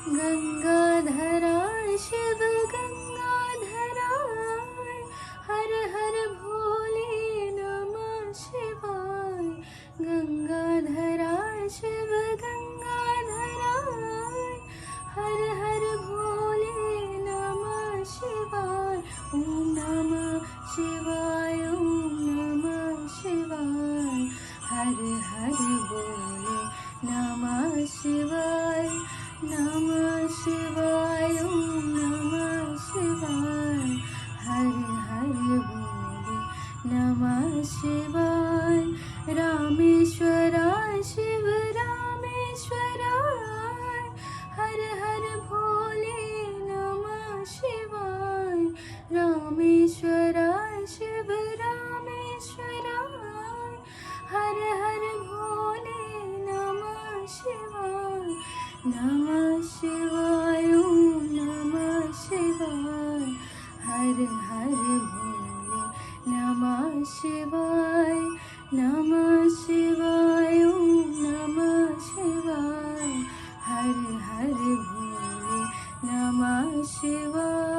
गंगाधरा शिव गंगाधरा, हर हर भोले नमः शिवाय। गंगाधरा शिव गंगाधरा, हर हर भोले नमः शिवाय। ओम नमः शिवाय, ओम नमः शिवाय। हर हर भोले नमः शिवाय, नमः शिवाय, ओम नमः शिवाय। हर हर भोले नमः शिवाय। रामेश्वराय शिव रामेश्वराय, हर हर भोले नमः शिवाय। रामेश्वराय शिव रामेश्वराय, हर हर भोले नमः शिवाय। नमः शिवाय, ओम नमः शिवाय। हर हर भोले नमः शिवाय, नमः शिवाय, ओम नमः शिवाय। हर हर भोले नमः शिवाय।